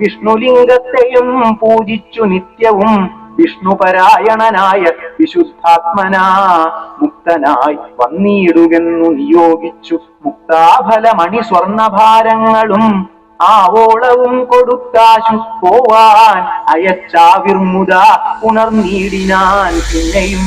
വിഷ്ണുലിംഗത്തെയും പൂജിച്ചു നിത്യവും വിഷ്ണുപരായണനായ വിശുദ്ധാത്മനാ മുക്തനായി വന്നിടുകെന്നു നിയോഗിച്ചു മുക്താഫലമണി സ്വർണഭാരങ്ങളും ആവോളവും കൊടുത്താശു പോവാൻ അയച്ചാവിർമുത ഉണർന്നീടിനാൻ പിന്നെയും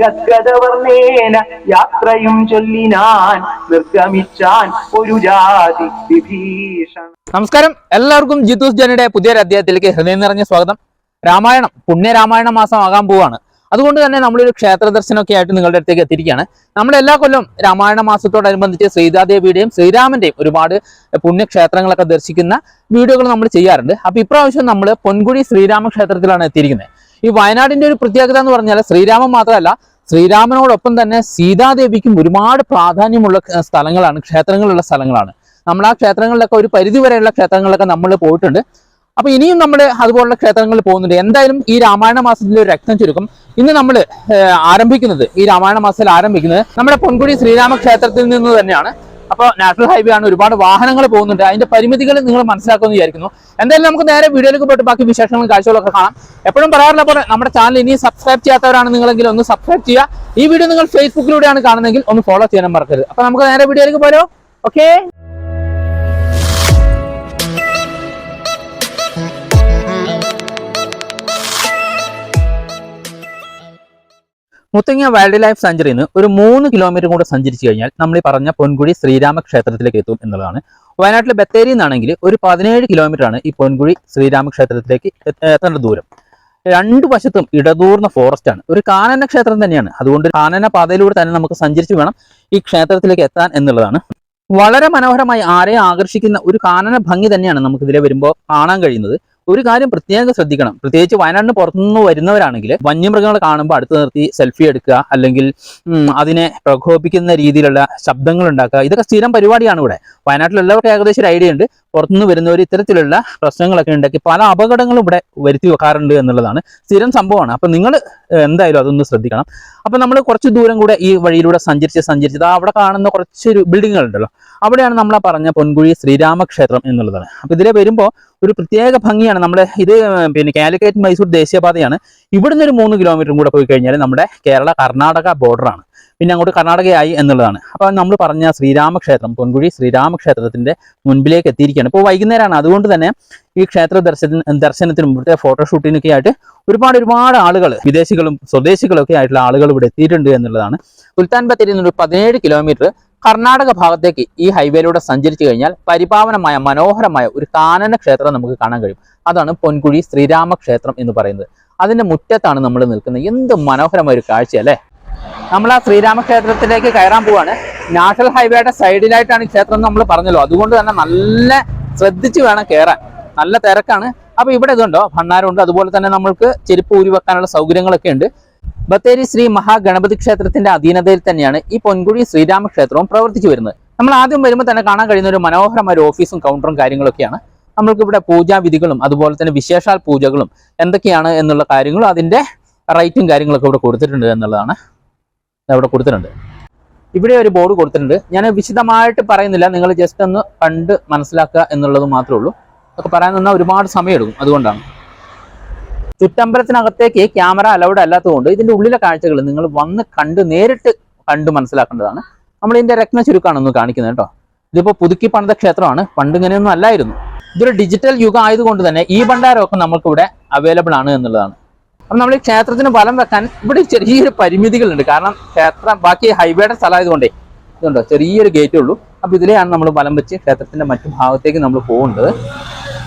ഗദ്ഗദവർണ്ണേന യാത്രയും ചൊല്ലിനാൻ നിർഗമിച്ചാൻ ഒരു ജാതി വിഭീഷണ. നമസ്കാരം, എല്ലാവർക്കും ജിത്തൂസ് ജനയുടെ പുതിയൊരു അധ്യായത്തിലേക്ക് ഹൃദയം നിറഞ്ഞ സ്വാഗതം. രാമായണം, പുണ്യരാമായണ മാസം ആകാൻ പോവാണ്. അതുകൊണ്ട് തന്നെ നമ്മളൊരു ക്ഷേത്ര ദർശനമൊക്കെ ആയിട്ട് നിങ്ങളുടെ അടുത്തേക്ക് എത്തിയിരിക്കുകയാണ്. നമ്മൾ എല്ലാ കൊല്ലം രാമായണ മാസത്തോടനുബന്ധിച്ച് സീതാദേവിയുടെയും ശ്രീരാമന്റെയും ഒരുപാട് പുണ്യക്ഷേത്രങ്ങളൊക്കെ ദർശിക്കുന്ന വീഡിയോകൾ നമ്മൾ ചെയ്യാറുണ്ട്. അപ്പൊ ഇപ്രാവശ്യം നമ്മൾ പൊൻകുഴി ശ്രീരാമ ക്ഷേത്രത്തിലാണ് എത്തിയിരിക്കുന്നത്. ഈ വയനാടിന്റെ ഒരു പ്രത്യേകത എന്ന് പറഞ്ഞാൽ ശ്രീരാമൻ മാത്രമല്ല, ശ്രീരാമനോടൊപ്പം തന്നെ സീതാദേവിക്കും ഒരുപാട് പ്രാധാന്യമുള്ള സ്ഥലങ്ങളാണ്, ക്ഷേത്രങ്ങളുള്ള സ്ഥലങ്ങളാണ്. നമ്മൾ ആ ക്ഷേത്രങ്ങളിലൊക്കെ ഒരു പരിധി വരെയുള്ള ക്ഷേത്രങ്ങളിലൊക്കെ നമ്മൾ പോയിട്ടുണ്ട്. അപ്പൊ ഇനിയും നമ്മൾ അതുപോലുള്ള ക്ഷേത്രങ്ങളിൽ പോകുന്നുണ്ട്. എന്തായാലും ഈ രാമായണ മാസത്തിലെ ഒരു രക്തം ചുരുക്കം ഇന്ന് നമ്മൾ ആരംഭിക്കുന്നത്, ഈ രാമായണ മാസത്തിൽ ആരംഭിക്കുന്നത് നമ്മുടെ പൊൻകുഴി ശ്രീരാമ ക്ഷേത്രത്തിൽ നിന്ന് തന്നെയാണ്. അപ്പോൾ നാഷണൽ ഹൈവേ ആണ്, ഒരുപാട് വാഹനങ്ങൾ പോകുന്നുണ്ട്. അതിന്റെ പരിമിതികൾ നിങ്ങൾ മനസ്സിലാക്കുമെന്ന് വിചാരിക്കുന്നു. എന്തായാലും നമുക്ക് നേരെ വീഡിയോയിലേക്ക് പോയിട്ട് ബാക്കി വിശേഷങ്ങളും കാഴ്ചകളൊക്കെ കാണാം. എപ്പോഴും പറയാറില്ല പോലെ നമ്മുടെ ചാനൽ ഇനി സബ്സ്ക്രൈബ് ചെയ്യാത്തവരാണ് നിങ്ങളെങ്കിൽ ഒന്ന് സബ്സ്ക്രൈബ് ചെയ്യുക. ഈ വീഡിയോ നിങ്ങൾ ഫേസ്ബുക്കിലൂടെയാണ് കാണുന്നതെങ്കിൽ ഒന്ന് ഫോളോ ചെയ്യാനും മറക്കരുത്. അപ്പൊ നമുക്ക് നേരെ വീഡിയോയിലേക്ക് പോരോ. ഓക്കെ, മുത്തങ്ങ വൈൽഡ് ലൈഫ് സാഞ്ചുറിയിൽ നിന്ന് ഒരു 3 കിലോമീറ്റർ കൂടെ സഞ്ചരിച്ചു കഴിഞ്ഞാൽ നമ്മൾ ഈ പറഞ്ഞ പൊൻകുഴി ശ്രീരാമ ക്ഷേത്രത്തിലേക്ക് എത്തും എന്നുള്ളതാണ്. വയനാട്ടിലെ ബത്തേരിയിൽ നിന്നാണെങ്കിൽ ഒരു 17 കിലോമീറ്റർ ആണ് ഈ പൊൻകുഴി ശ്രീരാമ ക്ഷേത്രത്തിലേക്ക് എത്തേണ്ട ദൂരം. രണ്ടു വശത്തും ഇടതൂർന്ന ഫോറസ്റ്റ് ആണ്. ഒരു കാനന ക്ഷേത്രം തന്നെയാണ്. അതുകൊണ്ട് കാനന പാതയിലൂടെ തന്നെ നമുക്ക് സഞ്ചരിച്ച് വേണം ഈ ക്ഷേത്രത്തിലേക്ക് എത്താൻ എന്നുള്ളതാണ്. വളരെ മനോഹരമായി ആരെയും ആകർഷിക്കുന്ന ഒരു കാനന ഭംഗി തന്നെയാണ് നമുക്ക് ഇതിലെ വരുമ്പോൾ കാണാൻ കഴിയുന്നത്. ഒരു കാര്യം പ്രത്യേകം ശ്രദ്ധിക്കണം, പ്രത്യേകിച്ച് വയനാടിന് പുറത്തുനിന്ന് വരുന്നവരാണെങ്കിൽ വന്യമൃഗങ്ങളെ കാണുമ്പോൾ അടുത്ത് നിർത്തി സെൽഫി എടുക്കുക, അല്ലെങ്കിൽ അതിനെ പ്രകോപിക്കുന്ന രീതിയിലുള്ള ശബ്ദങ്ങൾ ഉണ്ടാക്കുക. ഇതൊക്കെ സ്ഥിരം പരിപാടിയാണ് ഇവിടെ. വയനാട്ടിലുള്ളവർക്ക് ഏകദേശം ഒരു ഐഡിയ ഉണ്ട്. പുറത്തുനിന്ന് വരുന്നവർ ഇത്തരത്തിലുള്ള പ്രശ്നങ്ങളൊക്കെ ഉണ്ടാക്കി പല അപകടങ്ങളും ഇവിടെ വരുത്തി വെക്കാറുണ്ട് എന്നുള്ളതാണ് സ്ഥിരം സംഭവമാണ്. അപ്പൊ നിങ്ങൾ എന്തായാലും അതൊന്ന് ശ്രദ്ധിക്കണം. അപ്പൊ നമ്മൾ കുറച്ച് ദൂരം കൂടെ ഈ വഴിയിലൂടെ സഞ്ചരിച്ച് അവിടെ കാണുന്ന കുറച്ചൊരു ബിൽഡിങ്ങുകൾ ഉണ്ടല്ലോ, അവിടെയാണ് നമ്മൾ പറഞ്ഞ പൊൻകുഴി ശ്രീരാമ ക്ഷേത്രം എന്നുള്ളതാണ്. അപ്പൊ ഇതിലെ വരുമ്പോൾ ഒരു പ്രത്യേക ഭംഗിയാണ്. നമ്മുടെ ഇത് കാലിക്കറ്റ് മൈസൂർ ദേശീയപാതയാണ്. ഇവിടുന്ന് ഒരു 3 കിലോമീറ്റർ കൂടെ പോയി കഴിഞ്ഞാൽ നമ്മുടെ കേരള കർണാടക ബോർഡറാണ്. പിന്നെ അങ്ങോട്ട് കർണാടകയായി എന്നുള്ളതാണ്. അപ്പൊ നമ്മൾ പറഞ്ഞ ശ്രീരാമക്ഷേത്രം, പൊൻകുഴി ശ്രീരാമക്ഷേത്രത്തിന്റെ മുൻപിലേക്ക് എത്തിയിരിക്കുകയാണ്. ഇപ്പോൾ വൈകുന്നേരമാണ്. അതുകൊണ്ട് തന്നെ ഈ ക്ഷേത്ര ദർശനത്തിനും ഇവിടുത്തെ ഫോട്ടോഷൂട്ടിനൊക്കെ ആയിട്ട് ഒരുപാട് ആളുകൾ, വിദേശികളും സ്വദേശികളും ഒക്കെ ആയിട്ടുള്ള ആളുകൾ ഇവിടെ എത്തിയിട്ടുണ്ട് എന്നുള്ളതാണ്. സുൽത്താൻ ബത്തേരിയിൽ നിന്ന് 17 കിലോമീറ്റർ കർണാടക ഭാഗത്തേക്ക് ഈ ഹൈവേയിലൂടെ സഞ്ചരിച്ചു കഴിഞ്ഞാൽ പരിപാവനമായ മനോഹരമായ ഒരു കാനന ക്ഷേത്രം നമുക്ക് കാണാൻ കഴിയും. അതാണ് പൊൻകുഴി ശ്രീരാമ ക്ഷേത്രം എന്ന് പറയുന്നത്. അതിന്റെ മുറ്റത്താണ് നമ്മൾ നിൽക്കുന്നത്. എന്ത് മനോഹരമായ ഒരു കാഴ്ച അല്ലേ. നമ്മൾ ആ ശ്രീരാമ ക്ഷേത്രത്തിലേക്ക് കയറാൻ പോവാണ്. നാഷണൽ ഹൈവേയുടെ സൈഡിലായിട്ടാണ് ഈ ക്ഷേത്രം നമ്മൾ പറഞ്ഞല്ലോ. അതുകൊണ്ട് തന്നെ നല്ല ശ്രദ്ധിച്ച് വേണം കയറാൻ. നല്ല തിരക്കാണ്. അപ്പൊ ഇവിടെ ഇതുണ്ടോ, ഭണ്ണാരമുണ്ട്. അതുപോലെ തന്നെ നമ്മൾക്ക് ചെരുപ്പ് ഊരി വെക്കാനുള്ള സൗകര്യങ്ങളൊക്കെ ഉണ്ട്. ബത്തേരി ശ്രീ മഹാഗണപതി ക്ഷേത്രത്തിന്റെ അധീനതയിൽ തന്നെയാണ് ഈ പൊൻകുഴി ശ്രീരാമ ക്ഷേത്രവും പ്രവർത്തിച്ചു വരുന്നത്. നമ്മൾ ആദ്യം വരുമ്പോൾ തന്നെ കാണാൻ കഴിയുന്ന ഒരു മനോഹരമായ ഒരു ഓഫീസും കൗണ്ടറും കാര്യങ്ങളൊക്കെയാണ്. നമ്മൾക്ക് ഇവിടെ പൂജാവിധികളും അതുപോലെ തന്നെ വിശേഷാൽ പൂജകളും എന്തൊക്കെയാണ് എന്നുള്ള കാര്യങ്ങളും അതിന്റെ റേറ്റും കാര്യങ്ങളൊക്കെ ഇവിടെ കൊടുത്തിട്ടുണ്ട് എന്നുള്ളതാണ്. ഇവിടെ കൊടുത്തിട്ടുണ്ട്. ഇവിടെ ഒരു ബോർഡ് കൊടുത്തിട്ടുണ്ട്. ഞാൻ വിശദമായിട്ട് പറയുന്നില്ല, നിങ്ങൾ ജസ്റ്റ് ഒന്ന് കണ്ട് മനസ്സിലാക്കുക എന്നുള്ളത് മാത്രമേ ഉള്ളൂ. അതൊക്കെ പറയാൻ നിന്നാൽ ഒരുപാട് സമയമെടുക്കും. അതുകൊണ്ടാണ്. ചുറ്റമ്പലത്തിനകത്തേക്ക് ക്യാമറ അലൗഡ് അല്ലാത്തതുകൊണ്ട് ഇതിന്റെ ഉള്ളിലെ കാഴ്ചകൾ നിങ്ങൾ വന്ന് നേരിട്ട് കണ്ട് മനസ്സിലാക്കേണ്ടതാണ്. നമ്മൾ ഇതിന്റെ രത്ന ചുരുക്കാണ് ഒന്ന് കാണിക്കുന്നത് കേട്ടോ. ഇതിപ്പോ പുതുക്കി പണിത ക്ഷേത്രമാണ്. പണ്ട് ഇങ്ങനെയൊന്നും അല്ലായിരുന്നു. ഇതൊരു ഡിജിറ്റൽ യുഗം ആയതുകൊണ്ട് തന്നെ ഈ ഭണ്ഡാരമൊക്കെ നമുക്ക് ഇവിടെ അവൈലബിൾ ആണ് എന്നുള്ളതാണ്. അപ്പം നമ്മൾ ഈ ക്ഷേത്രത്തിന് വലം വെക്കാൻ ഇവിടെ ചെറിയൊരു പരിമിതികളുണ്ട്. കാരണം ക്ഷേത്രം ബാക്കി ഹൈവേയുടെ സ്ഥലമായതുകൊണ്ടേ ഇതുണ്ടോ, ചെറിയൊരു ഗേറ്റേ ഉള്ളൂ. അപ്പൊ ഇതിലെയാണ് നമ്മൾ വലം വെച്ച് ക്ഷേത്രത്തിന്റെ മറ്റു ഭാഗത്തേക്ക് നമ്മൾ പോകേണ്ടത്.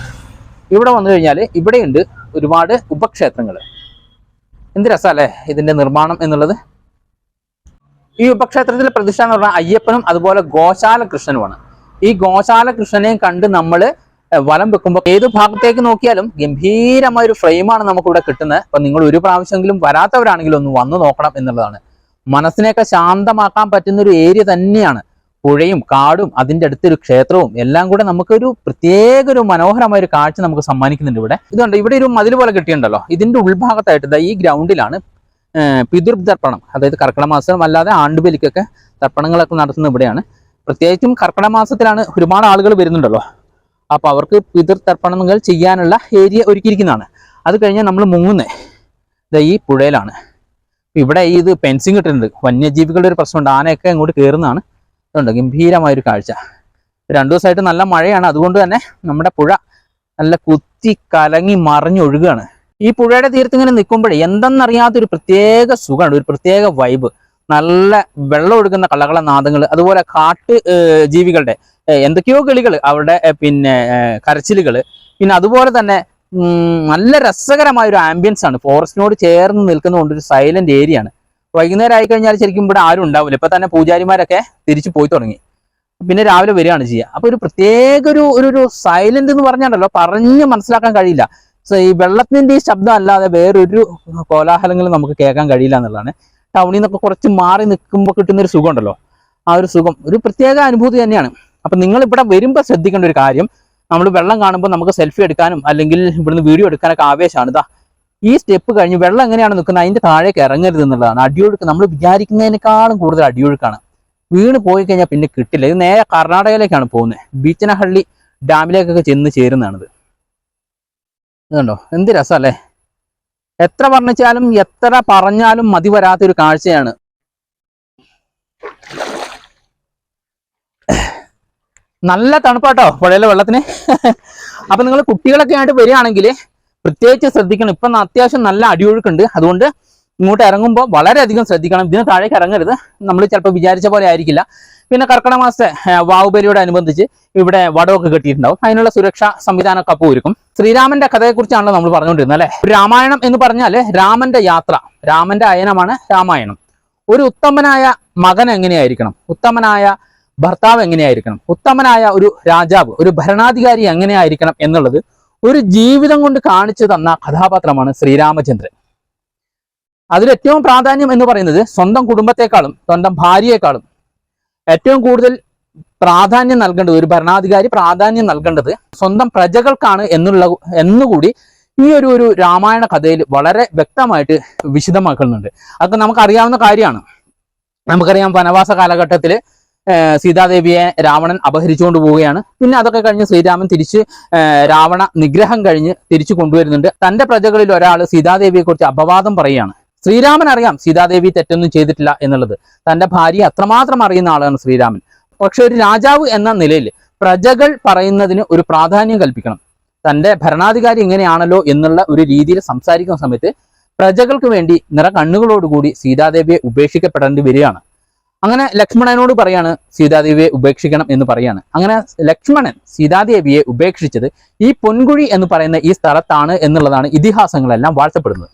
ഇവിടെ വന്നു കഴിഞ്ഞാൽ ഇവിടെയുണ്ട് ഒരുപാട് ഉപക്ഷേത്രങ്ങൾ. എന്ത് രസമല്ലേ ഇതിന്റെ നിർമ്മാണം എന്നുള്ളത്. ഈ ഉപക്ഷേത്രത്തിലെ പ്രതിഷ്ഠ എന്ന് പറഞ്ഞാൽ അയ്യപ്പനും അതുപോലെ ഗോശാല കൃഷ്ണനുമാണ്. ഈ ഗോശാല കൃഷ്ണനെയും കണ്ട് നമ്മൾ വലം വെക്കുമ്പോൾ ഏത് ഭാഗത്തേക്ക് നോക്കിയാലും ഗംഭീരമായ ഒരു ഫ്രെയിമാണ് നമുക്ക് ഇവിടെ കിട്ടുന്നത്. അപ്പൊ നിങ്ങൾ ഒരു പ്രാവശ്യമെങ്കിലും വരാത്തവരാണെങ്കിലും ഒന്ന് വന്നു നോക്കണം എന്നുള്ളതാണ്. മനസ്സിനെയൊക്കെ ശാന്തമാക്കാൻ പറ്റുന്ന ഒരു ഏരിയ തന്നെയാണ്. പുഴയും കാടും അതിന്റെ അടുത്തൊരു ക്ഷേത്രവും എല്ലാം കൂടെ നമുക്കൊരു പ്രത്യേക ഒരു മനോഹരമായ ഒരു കാഴ്ച നമുക്ക് സമ്മാനിക്കുന്നുണ്ട് ഇവിടെ. ഇതുണ്ട്, ഇവിടെ ഒരു മതിൽ പോലെ കിട്ടിയിട്ടുണ്ടല്ലോ. ഇതിന്റെ ഉൾഭാഗത്തായിട്ട് ഈ ഗ്രൗണ്ടിലാണ് പിതൃ തർപ്പണം, അതായത് കർക്കിടക മാസം അല്ലാതെ ആണ്ടുബലിക്കൊക്കെ തർപ്പണങ്ങളൊക്കെ നടത്തുന്നത് ഇവിടെയാണ്. പ്രത്യേകിച്ചും കർക്കിടക മാസത്തിലാണ് ഒരുപാട് ആളുകൾ വരുന്നുണ്ടല്ലോ. അപ്പോൾ അവർക്ക് പിതൃതർപ്പണങ്ങൾ ചെയ്യാനുള്ള ഏരിയ ഒരുക്കിയിരിക്കുന്നതാണ്. അത് കഴിഞ്ഞാൽ നമ്മൾ മുങ്ങുന്നത് ഈ പുഴയിലാണ്. ഇവിടെ ഇത് ഫെൻസിങ് ഇട്ടിട്ടുണ്ട്. വന്യജീവികളുടെ ഒരു പ്രശ്നമുണ്ട്, ആനയൊക്കെ അങ്ങോട്ട് കയറുന്നതാണ്. അതുകൊണ്ട് ഗംഭീരമായൊരു കാഴ്ച. 2 ദിവസമായിട്ട് നല്ല മഴയാണ്, അതുകൊണ്ട് തന്നെ നമ്മുടെ പുഴ നല്ല കുത്തി കലങ്ങി മറിഞ്ഞൊഴുകുകയാണ്. ഈ പുഴയുടെ തീരത്ത് ഇങ്ങനെ നിൽക്കുമ്പോഴേ എന്തെന്നറിയാത്തൊരു പ്രത്യേക സുഖമാണ്, ഒരു പ്രത്യേക വൈബ്. നല്ല വെള്ളം ഒഴുകുന്ന കളകള നാദങ്ങൾ, അതുപോലെ കാട്ട് ജീവികളുടെ എന്തൊക്കെയോ കിളികൾ, അവരുടെ പിന്നെ കരച്ചിലുകൾ, പിന്നെ അതുപോലെ തന്നെ നല്ല രസകരമായ ഒരു ആംബിയൻസ് ആണ്. ഫോറസ്റ്റിനോട് ചേർന്ന് നിൽക്കുന്നതുകൊണ്ട് ഒരു സൈലന്റ് ഏരിയ ആണ്. വൈകുന്നേരം ആയിക്കഴിഞ്ഞാൽ ശരിക്കും ഇവിടെ ആരും ഉണ്ടാവില്ല. ഇപ്പൊ തന്നെ പൂജാരിമാരൊക്കെ തിരിച്ചു പോയി തുടങ്ങി, പിന്നെ രാവിലെ വരികയാണ് ചെയ്യുക. അപ്പൊ ഒരു പ്രത്യേക ഒരു സൈലന്റ് എന്ന് പറഞ്ഞാണ്ടല്ലോ പറഞ്ഞ് മനസ്സിലാക്കാൻ കഴിയില്ല. ഈ വെള്ളത്തിന്റെ ഈ ശബ്ദം അല്ലാതെ വേറൊരു കോലാഹലങ്ങളും നമുക്ക് കേൾക്കാൻ കഴിയില്ല എന്നുള്ളതാണ്. ടൗണിൽ നിന്നൊക്കെ കുറച്ച് മാറി നിൽക്കുമ്പോൾ കിട്ടുന്ന ഒരു സുഖം ഉണ്ടല്ലോ, ആ ഒരു സുഖം ഒരു പ്രത്യേക അനുഭൂതി തന്നെയാണ്. അപ്പൊ നിങ്ങൾ ഇവിടെ വരുമ്പോൾ ശ്രദ്ധിക്കേണ്ട ഒരു കാര്യം, നമ്മൾ വെള്ളം കാണുമ്പോൾ നമുക്ക് സെൽഫി എടുക്കാനും അല്ലെങ്കിൽ ഇവിടുന്ന് വീഡിയോ എടുക്കാനൊക്കെ ആവേശമാണ്. ഇതാ ഈ സ്റ്റെപ്പ് കഴിഞ്ഞ് വെള്ളം എങ്ങനെയാണ് നിൽക്കുന്നത് അതിന്റെ താഴേക്ക് ഇറങ്ങരുത് എന്നുള്ളതാണ്. അടിയൊഴുക്ക് നമ്മൾ വിചാരിക്കുന്നതിനേക്കാളും കൂടുതൽ അടിയൊഴുക്കാണ്. വീണ് പോയി കഴിഞ്ഞാൽ പിന്നെ കിട്ടില്ല. ഇത് നേരെ കർണാടകയിലേക്കാണ് പോകുന്നത്. ബീച്ചനഹള്ളി ഡാമിലേക്കൊക്കെ ചെന്ന് ചേരുന്നതാണിത്. ഇതുണ്ടോ എന്ത് രസമല്ലേ. എത്ര വർണ്ണിച്ചാലും എത്ര പറഞ്ഞാലും മതി വരാത്തൊരു കാഴ്ചയാണ്. നല്ല തണുപ്പാട്ടോ പുഴയിലെ വെള്ളത്തിന്. അപ്പൊ നിങ്ങൾ കുട്ടികളൊക്കെ ആയിട്ട് വരികയാണെങ്കിൽ പ്രത്യേകിച്ച് ശ്രദ്ധിക്കണം. ഇപ്പം അത്യാവശ്യം നല്ല അടിയൊഴുക്കുണ്ട്, അതുകൊണ്ട് ഇങ്ങോട്ട് ഇറങ്ങുമ്പോൾ വളരെയധികം ശ്രദ്ധിക്കണം. ഇതിന് താഴേക്ക് ഇറങ്ങരുത്. നമ്മൾ ചിലപ്പോൾ വിചാരിച്ച പോലെ ആയിരിക്കില്ല. പിന്നെ കർക്കിടക മാസത്തെ വാവുബലിയോട് അനുബന്ധിച്ച് ഇവിടെ വടമൊക്കെ കെട്ടിയിട്ടുണ്ടാവും. അതിനുള്ള സുരക്ഷാ സംവിധാനമൊക്കെ അപ്പോൾ ഒരുക്കും. ശ്രീരാമന്റെ കഥയെക്കുറിച്ചാണല്ലോ നമ്മൾ പറഞ്ഞുകൊണ്ടിരുന്നത് അല്ലെ. രാമായണം എന്ന് പറഞ്ഞാൽ രാമന്റെ യാത്ര, രാമന്റെ അയനമാണ് രാമായണം. ഒരു ഉത്തമനായ മകൻ എങ്ങനെയായിരിക്കണം, ഉത്തമനായ ഭർത്താവ് എങ്ങനെയായിരിക്കണം, ഉത്തമനായ ഒരു രാജാവ്, ഒരു ഭരണാധികാരി എങ്ങനെയായിരിക്കണം എന്നുള്ളത് ഒരു ജീവിതം കൊണ്ട് കാണിച്ചു തന്ന കഥാപാത്രമാണ് ശ്രീരാമചന്ദ്രൻ. അതിലേറ്റവും പ്രാധാന്യം എന്ന് പറയുന്നത് സ്വന്തം കുടുംബത്തെക്കാളും സ്വന്തം ഭാര്യയെക്കാളും ഏറ്റവും കൂടുതൽ പ്രാധാന്യം നൽകേണ്ടത്, ഒരു ഭരണാധികാരി പ്രാധാന്യം നൽകേണ്ടത് സ്വന്തം പ്രജകൾക്കാണ് എന്നുകൂടി ഈ ഒരു രാമായണ കഥയിൽ വളരെ വ്യക്തമായിട്ട് വിശദമാക്കുന്നുണ്ട്. അതൊക്കെ നമുക്കറിയാവുന്ന കാര്യമാണ്. നമുക്കറിയാം വനവാസ കാലഘട്ടത്തിൽ സീതാദേവിയെ രാവണൻ അപഹരിച്ചുകൊണ്ട് പോവുകയാണ്. പിന്നെ അതൊക്കെ കഴിഞ്ഞ് ശ്രീരാമൻ തിരിച്ച് രാവണ നിഗ്രഹം കഴിഞ്ഞ് തിരിച്ചു കൊണ്ടുവരുന്നുണ്ട്. തന്റെ പ്രജകളിൽ ഒരാൾ സീതാദേവിയെ കുറിച്ച് അപവാദം പറയുകയാണ്. ശ്രീരാമൻ അറിയാം സീതാദേവി തെറ്റൊന്നും ചെയ്തിട്ടില്ല എന്നുള്ളത്. തന്റെ ഭാര്യയെ അത്രമാത്രം അറിയുന്ന ആളാണ് ശ്രീരാമൻ. പക്ഷെ ഒരു രാജാവ് എന്ന നിലയിൽ പ്രജകൾ പറയുന്നതിന് ഒരു പ്രാധാന്യം കൽപ്പിക്കണം. തന്റെ ഭരണാധികാരി ഇങ്ങനെയാണല്ലോ എന്നുള്ള ഒരു രീതിയിൽ സംസാരിക്കുന്ന സമയത്ത് പ്രജകൾക്ക് വേണ്ടി നിറകണ്ണുകളോടുകൂടി സീതാദേവിയെ ഉപേക്ഷിക്കപ്പെടേണ്ടി വരികയാണ്. അങ്ങനെ ലക്ഷ്മണനോട് പറയാണ് സീതാദേവിയെ ഉപേക്ഷിക്കണം എന്ന് പറയാണ്. അങ്ങനെ ലക്ഷ്മണൻ സീതാദേവിയെ ഉപേക്ഷിച്ചത് ഈ പൊൻകുഴി എന്ന് പറയുന്ന ഈ സ്ഥലത്താണ് എന്നുള്ളതാണ് ഇതിഹാസങ്ങളെല്ലാം വാഴ്ത്തപ്പെടുന്നത്.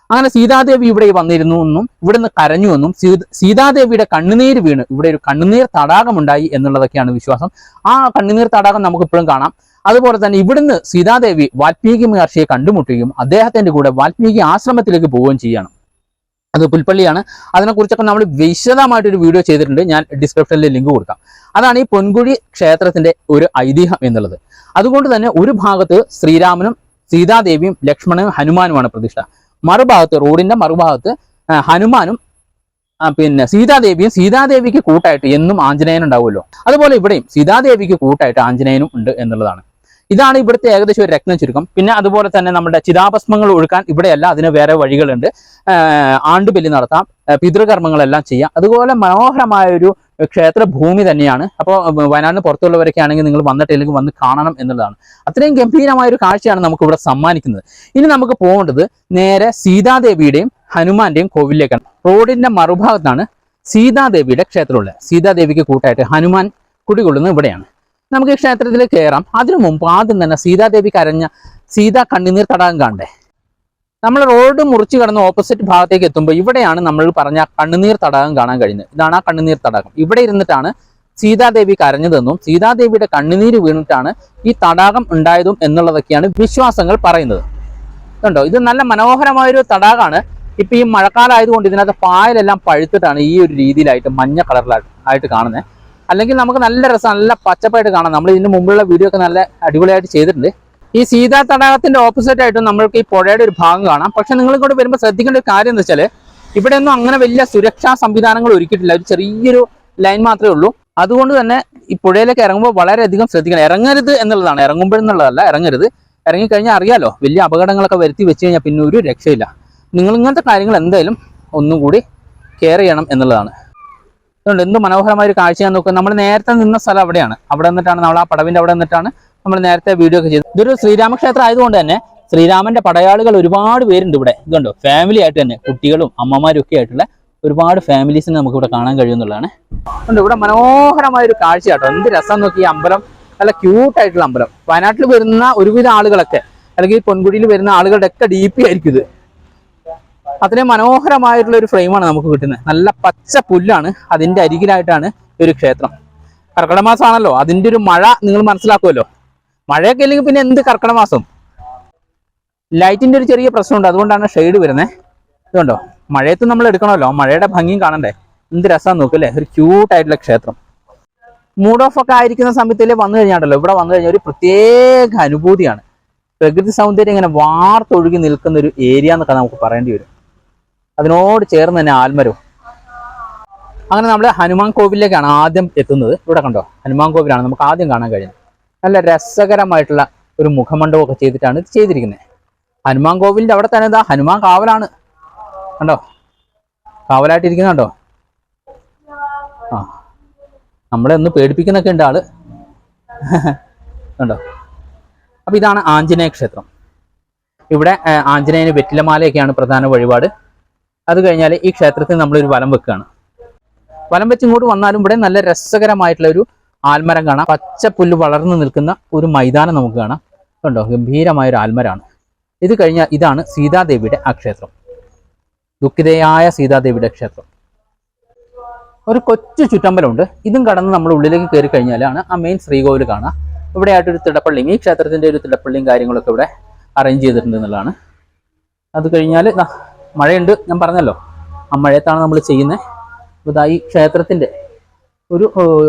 അങ്ങനെ സീതാദേവി ഇവിടെ വന്നിരുന്നു എന്നും ഇവിടുന്ന് കരഞ്ഞു എന്നും സീതാദേവിയുടെ കണ്ണുനീര് വീണ് ഇവിടെ ഒരു കണ്ണുനീർ തടാകം ഉണ്ടായി എന്നുള്ളതൊക്കെയാണ് വിശ്വാസം. ആ കണ്ണുനീർ തടാകം നമുക്ക് ഇപ്പോഴും കാണാം. അതുപോലെ തന്നെ ഇവിടുന്ന് സീതാദേവി വാൽമീകി മഹർഷിയെ കണ്ടുമുട്ടുകയും അദ്ദേഹത്തിന്റെ കൂടെ വാൽമീകി ആശ്രമത്തിലേക്ക് പോവുകയും ചെയ്യണം. അത് പുൽപ്പള്ളിയാണ്. അതിനെക്കുറിച്ചൊക്കെ നമ്മൾ വിശദമായിട്ടൊരു വീഡിയോ ചെയ്തിട്ടുണ്ട്, ഞാൻ ഡിസ്ക്രിപ്ഷനിൽ ലിങ്ക് കൊടുക്കാം. അതാണ് ഈ പൊൻകുഴി ക്ഷേത്രത്തിന്റെ ഒരു ഐതിഹ്യം എന്നുള്ളത്. അതുകൊണ്ട് തന്നെ ഒരു ഭാഗത്ത് ശ്രീരാമനും സീതാദേവിയും ലക്ഷ്മണനും ഹനുമാനുമാണ് പ്രതിഷ്ഠ. മറുഭാഗത്ത് റോഡിന്റെ മറുഭാഗത്ത് ഹനുമാനും പിന്നെ സീതാദേവിയും, സീതാദേവിക്ക് കൂട്ടായിട്ട് എന്നും ആഞ്ജനേയൻ ഉണ്ടാവുമല്ലോ, അതുപോലെ ഇവിടെയും സീതാദേവിക്ക് കൂട്ടായിട്ട് ആഞ്ജനേയനും ഉണ്ട് എന്നുള്ളതാണ്. ഇതാണ് ഇവിടുത്തെ ഏകദേശം ഒരു രത്ന ചുരുക്കം. പിന്നെ അതുപോലെ തന്നെ നമ്മുടെ ചിതാഭസ്മങ്ങൾ ഒഴുക്കാൻ ഇവിടെയല്ല, അതിന് വേറെ വഴികളുണ്ട്. ആണ്ടുബലി നടത്താം, പിതൃകർമ്മങ്ങളെല്ലാം ചെയ്യാം. അതുപോലെ മനോഹരമായ ഒരു ക്ഷേത്ര ഭൂമി തന്നെയാണ്. അപ്പോൾ വയനാടിന് പുറത്തുള്ളവരൊക്കെ ആണെങ്കിൽ നിങ്ങൾ വന്നിട്ടില്ലെങ്കിൽ വന്ന് കാണണം എന്നുള്ളതാണ്. അത്രയും ഗംഭീരമായ ഒരു കാഴ്ചയാണ് നമുക്ക് ഇവിടെ സമ്മാനിക്കുന്നത്. ഇനി നമുക്ക് പോകേണ്ടത് നേരെ സീതാദേവിയുടെയും ഹനുമാന്റെയും കോവിലേക്കാണ്. റോഡിന്റെ മറുഭാഗത്താണ് സീതാദേവിയുടെ ക്ഷേത്രമുള്ളത്. സീതാദേവിക്ക് കൂട്ടായിട്ട് ഹനുമാൻ കുടികൊള്ളുന്നത് ഇവിടെയാണ്. നമുക്ക് ഈ ക്ഷേത്രത്തിൽ കയറാം. അതിനു മുമ്പ് ആദ്യം തന്നെ സീതാദേവി കരഞ്ഞ സീതാ കണ്ണുനീർ തടാകം കാണണ്ടേ. നമ്മൾ റോഡ് മുറിച്ച് കടന്ന് ഓപ്പോസിറ്റ് ഭാഗത്തേക്ക് എത്തുമ്പോൾ ഇവിടെയാണ് നമ്മൾ പറഞ്ഞ കണ്ണുനീർ തടാകം കാണാൻ കഴിയുന്നത്. ഇതാണ് ആ കണ്ണുനീർ തടാകം. ഇവിടെ ഇരുന്നിട്ടാണ് സീതാദേവി കരഞ്ഞതെന്നും സീതാദേവിയുടെ കണ്ണുനീര് വീണിട്ടാണ് ഈ തടാകം ഉണ്ടായതും എന്നുള്ളതൊക്കെയാണ് വിശ്വാസങ്ങൾ പറയുന്നത്. കണ്ടോ, ഇത് നല്ല മനോഹരമായൊരു തടാകമാണ്. ഇപ്പൊ ഈ മഴക്കാലമായതുകൊണ്ട് ഇതിനകത്ത് പായലെല്ലാം പഴുത്തിട്ടാണ് ഈ ഒരു രീതിയിലായിട്ട് മഞ്ഞ കളറിലായിട്ട് കാണുന്നത്. അല്ലെങ്കിൽ നമുക്ക് നല്ല രസം, നല്ല പച്ചപ്പായിട്ട് കാണാം. നമ്മൾ ഇതിന് മുമ്പുള്ള വീഡിയോ ഒക്കെ നല്ല അടിപൊളിയായിട്ട് ചെയ്തിട്ടുണ്ട്. ഈ സീതാ തടാകത്തിന്റെ ഓപ്പോസിറ്റ് ആയിട്ട് നമ്മൾക്ക് ഈ പുഴയുടെ ഒരു ഭാഗം കാണാം. പക്ഷെ നിങ്ങൾ ഇങ്ങോട്ട് വരുമ്പോൾ ശ്രദ്ധിക്കേണ്ട ഒരു കാര്യം എന്ന് വെച്ചാൽ ഇവിടെ ഒന്നും അങ്ങനെ വലിയ സുരക്ഷാ സംവിധാനങ്ങൾ ഒരുക്കിയിട്ടില്ല. ഒരു ചെറിയൊരു ലൈൻ മാത്രമേ ഉള്ളൂ. അതുകൊണ്ട് തന്നെ ഈ പുഴയിലേക്ക് ഇറങ്ങുമ്പോൾ വളരെയധികം ശ്രദ്ധിക്കണം. ഇറങ്ങരുത് എന്നുള്ളതാണ്, ഇറങ്ങുമ്പോഴെന്നുള്ളതല്ല, ഇറങ്ങരുത്. ഇറങ്ങിക്കഴിഞ്ഞാൽ അറിയാലോ, വലിയ അപകടങ്ങളൊക്കെ വരുത്തി വെച്ച് കഴിഞ്ഞാൽ പിന്നെ ഒരു രക്ഷയില്ല. നിങ്ങൾ ഇങ്ങനത്തെ കാര്യങ്ങൾ എന്തായാലും ഒന്നും കൂടി കെയർ ചെയ്യണം എന്നുള്ളതാണ്. അതുകൊണ്ട് എന്ത് മനോഹരമായ ഒരു കാഴ്ചയാന്ന് നോക്കുക. നമ്മൾ നേരത്തെ നിന്ന സ്ഥലം അവിടെയാണ്. അവിടെ നിന്നിട്ടാണ് നമ്മൾ ആ പടവിൻ്റെ അവിടെ നിന്നിട്ടാണ് നമ്മൾ നേരത്തെ വീഡിയോ ഒക്കെ ചെയ്തത്. ഇതൊരു ശ്രീരാമക്ഷേത്രം ആയതുകൊണ്ട് തന്നെ ശ്രീരാമന്റെ പടയാളികൾ ഒരുപാട് പേരുണ്ട് ഇവിടെ. ഇതുണ്ടോ, ഫാമിലി ആയിട്ട് തന്നെ കുട്ടികളും അമ്മമാരും ഒക്കെ ആയിട്ടുള്ള ഒരുപാട് ഫാമിലീസിനെ നമുക്ക് ഇവിടെ കാണാൻ കഴിയുന്നുള്ളതാണ്. അതുകൊണ്ട് ഇവിടെ മനോഹരമായ ഒരു കാഴ്ച കേട്ടോ. എന്ത് രസം നോക്കി. ഈ അമ്പലം നല്ല ക്യൂട്ടായിട്ടുള്ള അമ്പലം. വയനാട്ടിൽ വരുന്ന ഒരുവിധ ആളുകളൊക്കെ അല്ലെങ്കിൽ പൊൻകുടിയിൽ വരുന്ന ആളുകളുടെ ഒക്കെ DP ആയിരിക്കും ഇത്. അത്രയും മനോഹരമായിട്ടുള്ള ഒരു ഫ്രെയിമാണ് നമുക്ക് കിട്ടുന്നത്. നല്ല പച്ച പുല്ലാണ്. അതിന്റെ അരികിലായിട്ടാണ് ഒരു ക്ഷേത്രം. കർക്കിടക മാസമാണല്ലോ, അതിന്റെ ഒരു മഴ നിങ്ങൾ മനസ്സിലാക്കുമല്ലോ. മഴയൊക്കെ ഇല്ലെങ്കിൽ പിന്നെ എന്ത് കർക്കിടക മാസം. ലൈറ്റിന്റെ ഒരു ചെറിയ പ്രശ്നമുണ്ട്, അതുകൊണ്ടാണ് ഷെയ്ഡ് വരുന്നത്. ഇതുണ്ടോ, മഴയത്ത് നമ്മൾ എടുക്കണമല്ലോ, മഴയുടെ ഭംഗിയും കാണണ്ടേ. എന്ത് രസമാണ് നോക്കല്ലേ. ഒരു ക്യൂട്ടായിട്ടുള്ള ക്ഷേത്രം. മൂഡ് ഓഫ് ഒക്കെ ആയിരിക്കുന്ന സമയത്തല്ലേ വന്നു കഴിഞ്ഞാണ്ടല്ലോ, ഇവിടെ വന്നു കഴിഞ്ഞാൽ ഒരു പ്രത്യേക അനുഭൂതിയാണ്. പ്രകൃതി സൗന്ദര്യം ഇങ്ങനെ വാർത്തൊഴുകി നിൽക്കുന്ന ഒരു ഏരിയ എന്നൊക്കെ നമുക്ക് പറയേണ്ടി വരും. അതിനോട് ചേർന്ന് തന്നെ ആൽമരവും. അങ്ങനെ നമ്മൾ ഹനുമാൻ കോവിലേക്കാണ് ആദ്യം എത്തുന്നത്. ഇവിടെ കണ്ടോ, ഹനുമാൻ കോവിലാണ് നമുക്ക് ആദ്യം കാണാൻ കഴിയുന്നത്. നല്ല രസകരമായിട്ടുള്ള ഒരു മുഖമണ്ഡപമൊക്കെ ചെയ്തിട്ടാണ് ഇത് ചെയ്തിരിക്കുന്നത്. ഹനുമാൻ കോവിലിന്റെ അവിടെ തന്നെ ഇതാ ഹനുമാൻ കാവലാണ്. കണ്ടോ, കാവലായിട്ടിരിക്കുന്ന കണ്ടോ. ആ, നമ്മളെ ഒന്ന് പേടിപ്പിക്കുന്നൊക്കെ ഉണ്ട് ആള്. കണ്ടോ. അപ്പൊ ഇതാണ് ആഞ്ജനേയ ക്ഷേത്രം. ഇവിടെ ആഞ്ജനേയന് വെറ്റിലമാലയൊക്കെയാണ് പ്രധാന വഴിപാട്. അത് കഴിഞ്ഞാൽ ഈ ക്ഷേത്രത്തിൽ നമ്മളൊരു വലം വെക്കുകയാണ്. വലം വെച്ച് ഇങ്ങോട്ട് വന്നാലും ഇവിടെ നല്ല രസകരമായിട്ടുള്ള ഒരു ആൽമരം കാണാം. പച്ചപ്പുല്ല് വളർന്നു നിൽക്കുന്ന ഒരു മൈതാനം നമുക്ക് കാണാം. കണ്ടോ, ഗംഭീരമായൊരു ആൽമരാണ്. ഇത് കഴിഞ്ഞാൽ ഇതാണ് സീതാദേവിയുടെ ആ ക്ഷേത്രം. ദുഃഖിതയായ സീതാദേവിയുടെ ക്ഷേത്രം. ഒരു കൊച്ചു ചുറ്റമ്പലമുണ്ട്. ഇതും കടന്ന് നമ്മൾ ഉള്ളിലേക്ക് കയറി കഴിഞ്ഞാലാണ് ആ മെയിൻ ശ്രീകോവിൽ കാണാം. ഇവിടെ ആയിട്ടൊരു തിടപ്പള്ളിയും, ഈ ക്ഷേത്രത്തിന്റെ ഒരു തിടപ്പള്ളിയും കാര്യങ്ങളൊക്കെ ഇവിടെ അറേഞ്ച് ചെയ്തിട്ടുണ്ട് എന്നുള്ളതാണ്. അത് കഴിഞ്ഞാൽ മഴയുണ്ട്, ഞാൻ പറഞ്ഞല്ലോ, ആ മഴയത്താണ് നമ്മൾ ചെയ്യുന്നത്. ഇതാ ഈ ക്ഷേത്രത്തിന്റെ ഒരു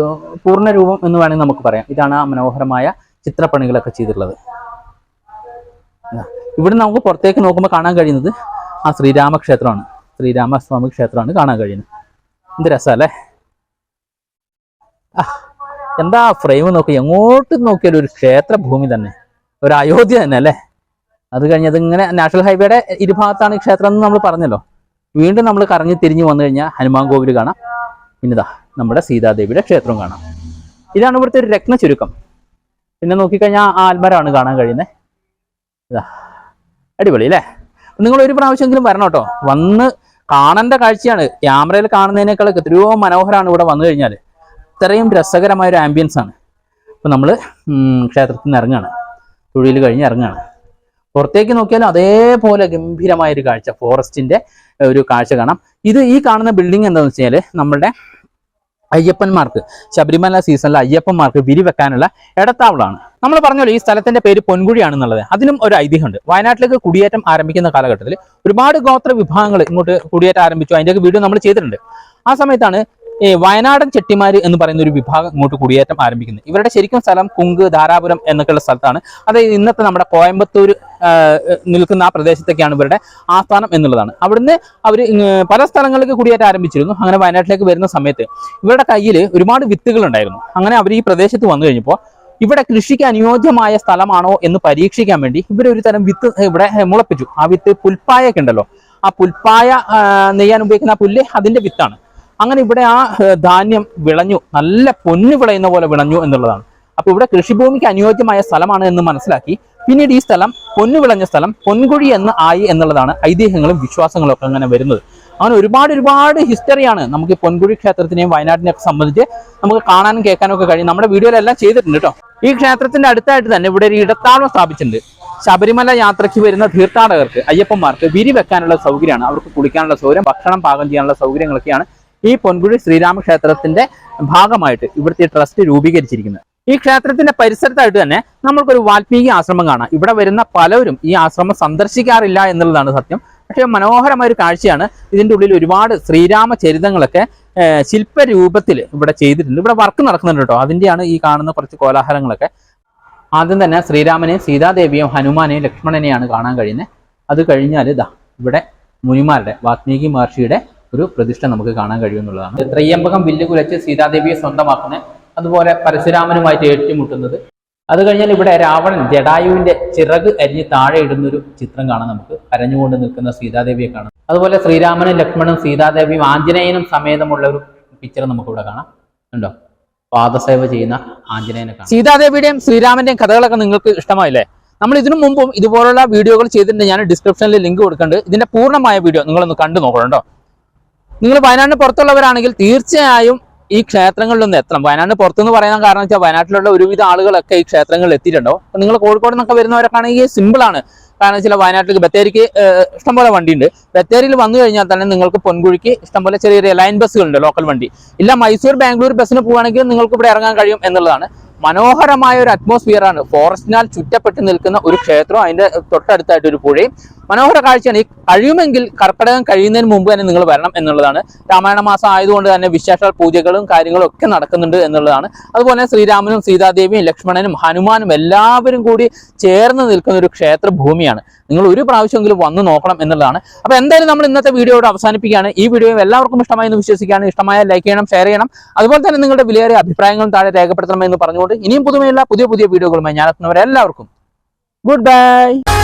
പൂർണ്ണ രൂപം എന്ന് വേണമെങ്കിൽ നമുക്ക് പറയാം. ഇതാണ് ആ മനോഹരമായ ചിത്രപ്പണികളൊക്കെ ചെയ്തിട്ടുള്ളത്. ഇവിടെ നമുക്ക് പുറത്തേക്ക് നോക്കുമ്പോൾ കാണാൻ കഴിയുന്നത് ആ ശ്രീരാമക്ഷേത്രമാണ്. ശ്രീരാമസ്വാമി ക്ഷേത്രമാണ് കാണാൻ കഴിയുന്നത്. എന്ത് രസമല്ലേ. എന്താ ഫ്രെയിം നോക്കി, എങ്ങോട്ട് നോക്കിയാലും ഒരു ക്ഷേത്ര ഭൂമി തന്നെ, ഒരു അയോധ്യ തന്നെ അല്ലേ. അത് കഴിഞ്ഞത് ഇങ്ങനെ നാഷണൽ ഹൈവേയുടെ ഇരുഭാഗത്താണ് ഈ ക്ഷേത്രം എന്ന് നമ്മൾ പറഞ്ഞല്ലോ. വീണ്ടും നമ്മൾ കറങ്ങി തിരിഞ്ഞു വന്നു കഴിഞ്ഞാൽ ഹനുമാൻ കോവിൽ കാണാം. പിന്നെതാ നമ്മുടെ സീതാദേവിയുടെ ക്ഷേത്രം കാണാം. ഇതാണ് ഇവിടുത്തെ ഒരു രത്ന ചുരുക്കം. പിന്നെ നോക്കിക്കഴിഞ്ഞാൽ ആൽമരമാണ് കാണാൻ കഴിയുന്നത്. ഇതാ അടിപൊളി അല്ലേ. നിങ്ങൾ ഒരു പ്രാവശ്യമെങ്കിലും വരണം കേട്ടോ. വന്ന് കാണേണ്ട കാഴ്ചയാണ്. ക്യാമറയിൽ കാണുന്നതിനേക്കാൾ എത്രയോ മനോഹരമാണ് ഇവിടെ വന്നു കഴിഞ്ഞാൽ. ഇത്രയും രസകരമായൊരു ആംബിയൻസ് ആണ്. അപ്പോൾ നമ്മൾ ക്ഷേത്രത്തിൽ നിന്ന് ഇറങ്ങുകയാണ്. തൊഴിൽ കഴിഞ്ഞ് ഇറങ്ങുകയാണ്. പുറത്തേക്ക് നോക്കിയാലും അതേപോലെ ഗംഭീരമായൊരു കാഴ്ച, ഫോറസ്റ്റിന്റെ ഒരു കാഴ്ച കാണാം. ഈ കാണുന്ന ബിൽഡിംഗ് എന്താണെന്ന് വെച്ച് കഴിഞ്ഞാൽ നമ്മുടെ അയ്യപ്പന്മാർക്ക് ശബരിമല സീസണിൽ അയ്യപ്പന്മാർക്ക് വിരിവെക്കാനുള്ള ഇടത്താവളമാണ്. നമ്മൾ പറഞ്ഞല്ലോ ഈ സ്ഥലത്തിന്റെ പേര് പൊൻകുഴിയാണെന്നുള്ളത്. അതിനും ഒരു ഐതിഹ്യമുണ്ട്. വയനാട്ടിലേക്ക് കുടിയേറ്റം ആരംഭിക്കുന്ന കാലഘട്ടത്തിൽ ഒരുപാട് ഗോത്ര വിഭാഗങ്ങൾ ഇങ്ങോട്ട് കുടിയേറ്റം ആരംഭിച്ചു. അതിൻ്റെയൊക്കെ വീഡിയോ നമ്മൾ ചെയ്തിട്ടുണ്ട്. ആ സമയത്താണ് വയനാടൻ ചെട്ടിമാര് എന്ന് പറയുന്ന ഒരു വിഭാഗം ഇങ്ങോട്ട് കുടിയേറ്റം ആരംഭിക്കുന്നത്. ഇവരുടെ ശരിക്കും സ്ഥലം കുങ്ക്, ധാരാപുരം എന്നൊക്കെയുള്ള സ്ഥലത്താണ്. അതായത് ഇന്നത്തെ നമ്മുടെ കോയമ്പത്തൂർ നിൽക്കുന്ന ആ പ്രദേശത്തൊക്കെയാണ് ഇവരുടെ ആസ്ഥാനം എന്നുള്ളതാണ്. അവിടുന്ന് അവർ പല സ്ഥലങ്ങളിലേക്ക് കുടിയേറ്റം ആരംഭിച്ചിരുന്നു. അങ്ങനെ വയനാട്ടിലേക്ക് വരുന്ന സമയത്ത് ഇവരുടെ കയ്യിൽ ഒരുപാട് വിത്തുകൾ ഉണ്ടായിരുന്നു. അങ്ങനെ അവർ ഈ പ്രദേശത്ത് വന്നു കഴിഞ്ഞപ്പോൾ ഇവിടെ കൃഷിക്ക് അനുയോജ്യമായ സ്ഥലമാണോ എന്ന് പരീക്ഷിക്കാൻ വേണ്ടി ഇവരൊരു തരം വിത്ത് ഇവിടെ മുളപ്പിച്ചു. ആ വിത്ത് പുൽപ്പായൊക്കെ ഉണ്ടല്ലോ, ആ പുൽപ്പായ നെയ്യാൻ ഉപയോഗിക്കുന്ന ആ പുല്ല് അതിന്റെ വിത്താണ്. അങ്ങനെ ഇവിടെ ആ ധാന്യം വിളഞ്ഞു, നല്ല പൊന്നു വിളയുന്ന പോലെ വിളഞ്ഞു എന്നുള്ളതാണ്. അപ്പൊ ഇവിടെ കൃഷിഭൂമിക്ക് അനുയോജ്യമായ സ്ഥലമാണ് എന്ന് മനസ്സിലാക്കി പിന്നീട് ഈ സ്ഥലം പൊന്നു വിളഞ്ഞ സ്ഥലം പൊൻകുഴി എന്ന് ആയി എന്നുള്ളതാണ് ഐതിഹ്യങ്ങളും വിശ്വാസങ്ങളും ഒക്കെ അങ്ങനെ വരുന്നത്. അങ്ങനെ ഒരുപാട് ഹിസ്റ്ററിയാണ് നമുക്ക് പൊൻകുഴി ക്ഷേത്രത്തിനെയും വയനാട്ടിനെയൊക്കെ സംബന്ധിച്ച് നമുക്ക് കാണാനും കേൾക്കാനും ഒക്കെ കഴിയും. നമ്മുടെ വീഡിയോയിലെല്ലാം ചെയ്തിട്ടുണ്ട് കേട്ടോ. ഈ ക്ഷേത്രത്തിന്റെ അടുത്തായിട്ട് തന്നെ ഇവിടെ ഒരു ഇടത്താവളം സ്ഥാപിച്ചിട്ടുണ്ട്. ശബരിമല യാത്രയ്ക്ക് വരുന്ന തീർത്ഥാടകർക്ക്, അയ്യപ്പന്മാർക്ക് വിരിവെക്കാനുള്ള സൗകര്യമാണ്. അവർക്ക് കുളിക്കാനുള്ള സൗകര്യം, ഭക്ഷണം പാകം ചെയ്യാനുള്ള സൗകര്യങ്ങളൊക്കെയാണ് ഈ പൊൻകുഴി ശ്രീരാമക്ഷേത്രത്തിന്റെ ഭാഗമായിട്ട് ഇവിടുത്തെ ട്രസ്റ്റ് രൂപീകരിച്ചിരിക്കുന്നത്. ഈ ക്ഷേത്രത്തിന്റെ പരിസരത്തായിട്ട് തന്നെ നമ്മൾക്കൊരു വാൽമീകി ആശ്രമം കാണാം. ഇവിടെ വരുന്ന പലരും ഈ ആശ്രമം സന്ദർശിക്കാറില്ല എന്നുള്ളതാണ് സത്യം. പക്ഷേ മനോഹരമായ ഒരു കാഴ്ചയാണ്. ഇതിന്റെ ഉള്ളിൽ ഒരുപാട് ശ്രീരാമ ചരിതങ്ങളൊക്കെ ശില്പരൂപത്തിൽ ഇവിടെ ചെയ്തിട്ടുണ്ട്. ഇവിടെ വർക്ക് നടക്കുന്നുണ്ട് കേട്ടോ. അതിന്റെയാണ് ഈ കാണുന്ന കുറച്ച് കോലാഹലങ്ങളൊക്കെ. ആദ്യം തന്നെ ശ്രീരാമനെയും സീതാദേവിയും ഹനുമാനെയും ലക്ഷ്മണനെയാണ് കാണാൻ കഴിയുന്നത്. അത് കഴിഞ്ഞാൽ ഇതാ ഇവിടെ മുനിമാരുടെ, വാൽമീകി മഹർഷിയുടെ ഒരു പ്രതിഷ്ഠ നമുക്ക് കാണാൻ കഴിയുമെന്നുള്ളതാണ്. ത്രയ്യംബകം വില്ല് കുലച്ച് സീതാദേവിയെ സ്വന്തമാക്കുന്നത്, അതുപോലെ പരശുരാമനുമായിട്ട് ഏറ്റുമുട്ടുന്നത്. അത് കഴിഞ്ഞാൽ ഇവിടെ രാവണൻ ജടായുവിന്റെ ചിറക് അരിഞ്ഞ് താഴെ ഇടുന്നൊരു ചിത്രം കാണാം. നമുക്ക് കരഞ്ഞുകൊണ്ട് നിൽക്കുന്ന സീതാദേവിയെ കാണാം. അതുപോലെ ശ്രീരാമനും ലക്ഷ്മണനും സീതാദേവിയും ആഞ്ജനേയനും സമേതമുള്ള ഒരു പിക്ചർ നമുക്കിവിടെ കാണാം. ഉണ്ടോ? പാദസേവ ചെയ്യുന്ന ആഞ്ജനേയനെ കാണാം. സീതാദേവിയുടെയും ശ്രീരാമന്റെയും കഥകളൊക്കെ നിങ്ങൾക്ക് ഇഷ്ടമായില്ലേ? നമ്മൾ ഇതിനു മുമ്പും ഇതുപോലുള്ള വീഡിയോകൾ ചെയ്തിട്ടുണ്ട്. ഞാൻ ഡിസ്ക്രിപ്ഷനിൽ ലിങ്ക് കൊടുക്കുന്നുണ്ട്. ഇതിന്റെ പൂർണ്ണമായ വീഡിയോ നിങ്ങളൊന്ന് കണ്ടു നോക്കണം കേട്ടോ. നിങ്ങൾ വയനാടിന് പുറത്തുള്ളവരാണെങ്കിൽ തീർച്ചയായും ഈ ക്ഷേത്രങ്ങളിലൊന്ന് എത്തണം. വയനാടിന് പുറത്തുനിന്ന് പറയാൻ കാരണം വെച്ചാൽ വയനാട്ടിലുള്ള ഒരുവിധ ആളുകളൊക്കെ ഈ ക്ഷേത്രങ്ങളിൽ എത്തിയിട്ടുണ്ടോ. അപ്പൊ നിങ്ങൾ കോഴിക്കോട് നിന്നൊക്കെ വരുന്നവരൊക്കെ ആണെങ്കിൽ സിമ്പിൾ ആണ്. കാരണം വെച്ചാൽ വയനാട്ടിലേക്ക് ബത്തേരിക്ക് ഇഷ്ടംപോലെ വണ്ടിയുണ്ട്. ബത്തേരിയിൽ വന്നു കഴിഞ്ഞാൽ തന്നെ നിങ്ങൾക്ക് പൊൻകുഴിക്ക് ഇഷ്ടംപോലെ ചെറിയ ചെറിയ ലൈൻ ബസ്സുകളുണ്ട്, ലോക്കൽ വണ്ടി. ഇല്ല മൈസൂർ ബാംഗ്ലൂർ ബസ്സിന് പോവുകയാണെങ്കിൽ നിങ്ങൾക്ക് ഇവിടെ ഇറങ്ങാൻ കഴിയും എന്നുള്ളതാണ്. മനോഹരമായ ഒരു അറ്റ്മോസ്ഫിയർ ആണ്. ഫോറസ്റ്റിനാൽ ചുറ്റപ്പെട്ട് നിൽക്കുന്ന ഒരു ക്ഷേത്രവും അതിന്റെ തൊട്ടടുത്തായിട്ട് ഒരു പുഴയും മനോഹര കാഴ്ചയാണ്. ഈ കഴിയുമെങ്കിൽ കർക്കിടകം കഴിയുന്നതിന് മുമ്പ് തന്നെ നിങ്ങൾ വരണം എന്നുള്ളതാണ്. രാമായണ മാസം ആയതുകൊണ്ട് തന്നെ വിശേഷ പൂജകളും കാര്യങ്ങളും ഒക്കെ നടക്കുന്നുണ്ട് എന്നുള്ളതാണ്. അതുപോലെ ശ്രീരാമനും സീതാദേവിയും ലക്ഷ്മണനും ഹനുമാനും എല്ലാവരും കൂടി ചേർന്ന് നിൽക്കുന്ന ഒരു ക്ഷേത്ര ഭൂമിയാണ്. നിങ്ങൾ ഒരു പ്രാവശ്യമെങ്കിലും വന്ന് നോക്കണം എന്നുള്ളതാണ്. അപ്പൊ എന്തായാലും നമ്മൾ ഇന്നത്തെ വീഡിയോയോട് അവസാനിപ്പിക്കുകയാണ്. ഈ വീഡിയോ എല്ലാവർക്കും ഇഷ്ടമായി എന്ന് വിശ്വസിക്കുകയാണ്. ഇഷ്ടമായ ലൈക്ക് ചെയ്യണം, ഷെയർ ചെയ്യണം. അതുപോലെ തന്നെ നിങ്ങളുടെ വിലയേറിയ അഭിപ്രായങ്ങളും താഴെ രേഖപ്പെടുത്തണമെന്ന് പറഞ്ഞുകൊണ്ട് ഇനിയും പുതുമയുള്ള പുതിയ വീഡിയോകളുമായി ഞാൻ എത്തുന്നവരെല്ലാവർക്കും ഗുഡ് ബൈ.